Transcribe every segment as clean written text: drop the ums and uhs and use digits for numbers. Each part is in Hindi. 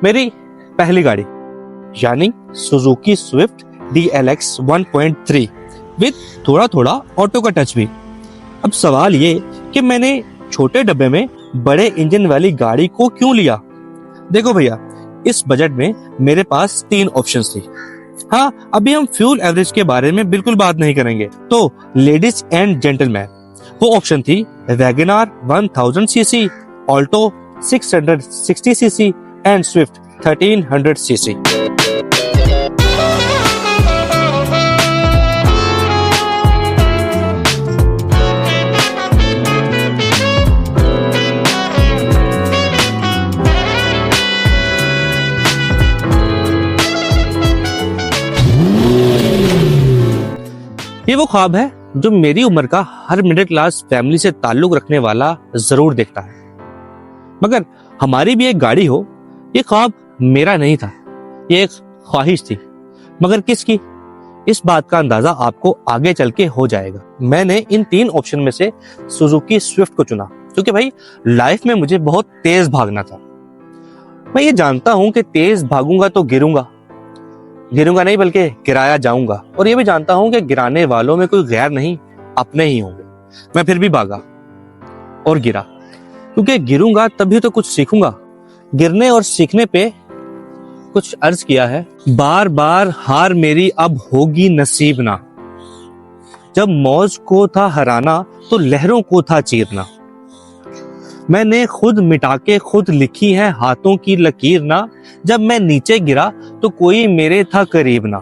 मेरी पहली गाड़ी यानी सुजुकी स्विफ्ट DLX 1.3 विद थोड़ा थोड़ा ऑटो का टच भी। अब सवाल ये कि मैंने छोटे डब्बे में बड़े इंजन वाली गाड़ी को क्यों लिया? देखो भैया, इस बजट में मेरे पास 3 ऑप्शंस थी। हाँ, अभी हम फ्यूल एवरेज के बारे में बिल्कुल बात नहीं करेंगे। तो लेडीज एंड जेंटलमैन, वो ऑप्शन थी WagonR 1000 CC, Alto 660 CC and Swift 1300 CC. ये वो ख्वाब है जो मेरी उम्र का हर मिडिल क्लास फैमिली से ताल्लुक रखने वाला जरूर देखता है। मगर हमारी भी एक गाड़ी हो, ये ख्वाब मेरा नहीं था, ये एक ख्वाहिश थी। मगर किसकी? इस बात का अंदाजा आपको आगे चल के हो जाएगा। मैंने इन 3 ऑप्शन में से सुजुकी स्विफ्ट को चुना क्योंकि भाई लाइफ में मुझे बहुत तेज भागना था। मैं ये जानता हूं कि तेज भागूंगा तो गिरूंगा नहीं बल्कि गिराया जाऊंगा, और ये भी जानता हूं कि गिराने वालों में कोई गैर नहीं, अपने ही होंगे। मैं फिर भी भागा और गिरा, क्योंकि गिरूंगा तभी तो कुछ सीखूंगा। गिरने और सीखने पे कुछ अर्ज किया है, बार बार हार मेरी अब होगी नसीब ना। जब मौज को था हराना तो लहरों को था चीरना। मैंने खुद मिटा के खुद लिखी है हाथों की लकीर ना। जब मैं नीचे गिरा तो कोई मेरे था करीब ना।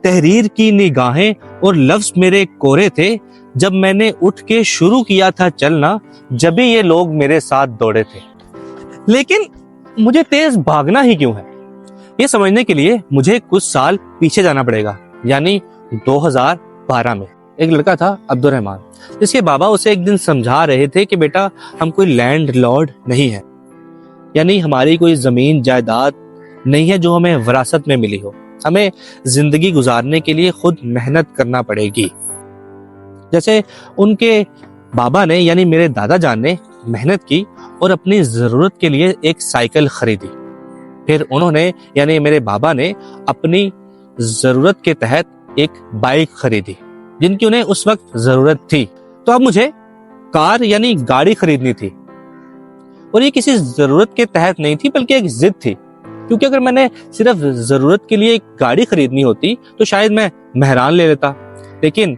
तहरीर की निगाहें और लफ्ज मेरे कोरे थे। जब मैंने उठ के शुरू किया था चलना, जब भी ये लोग मेरे साथ दौड़े थे। लेकिन मुझे तेज भागना ही क्यों है, ये समझने के लिए मुझे कुछ साल पीछे जाना पड़ेगा, यानी 2012 में। एक लड़का था अब्दुल रहमान, जिसके बाबा उसे एक दिन समझा रहे थे कि बेटा, हम कोई लैंड लॉर्ड नहीं है, यानी हमारी कोई जमीन जायदाद नहीं है जो हमें विरासत में मिली हो। हमें जिंदगी गुजारने के लिए खुद मेहनत करना पड़ेगी। जैसे उनके बाबा ने यानी मेरे दादा जान ने मेहनत की और अपनी जरूरत के लिए एक साइकिल खरीदी। फिर उन्होंने यानी मेरे बाबा ने अपनी जरूरत के तहत एक बाइक खरीदी जिनकी उन्हें उस वक्त जरूरत थी। तो अब मुझे कार यानी गाड़ी खरीदनी थी, और ये किसी जरूरत के तहत नहीं थी बल्कि एक जिद थी। क्योंकि अगर मैंने सिर्फ जरूरत के लिए एक गाड़ी खरीदनी होती तो शायद मैं मेहरान ले लेता, लेकिन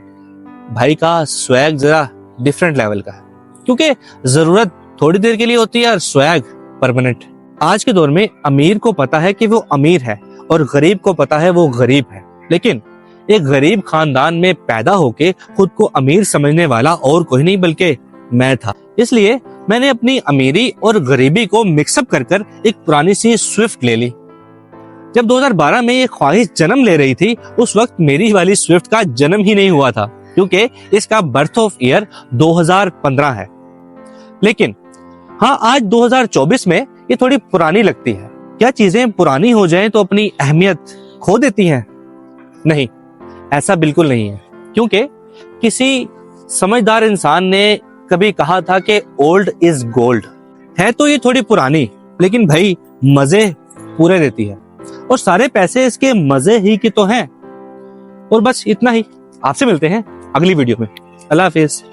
भाई का स्वैग जरा डिफरेंट लेवल का है। क्योंकि जरूरत थोड़ी देर के लिए होती है और स्वैग परमानेंट। आज के दौर में अमीर को पता है कि वो अमीर है और गरीब को पता है वो गरीब है, लेकिन एक गरीब खानदान में पैदा होके खुद को अमीर समझने वाला और कोई नहीं बल्कि मैं था। इसलिए मैंने अपनी अमीरी और गरीबी को मिक्सअप कर एक पुरानी सी स्विफ्ट ले ली। जब 2012 में ये ख्वाहिश जन्म ले रही थी, उस वक्त मेरी वाली स्विफ्ट का जन्म ही नहीं हुआ था, क्योंकि इसका बर्थ ऑफ ईयर 2015 है। लेकिन हाँ, आज 2024 में ये थोड़ी पुरानी लगती है। क्या चीजें पुरानी हो जाएं तो अपनी अहमियत खो देती हैं? नहीं, ऐसा बिल्कुल नहीं है। क्योंकि किसी समझदार इंसान ने कभी कहा था कि ओल्ड इज गोल्ड। है तो ये थोड़ी पुरानी, लेकिन भाई मजे पूरे देती है, और सारे पैसे इसके मजे ही की तो हैं। और बस इतना ही। आपसे मिलते हैं अगली वीडियो में। अल्लाह हाफिज।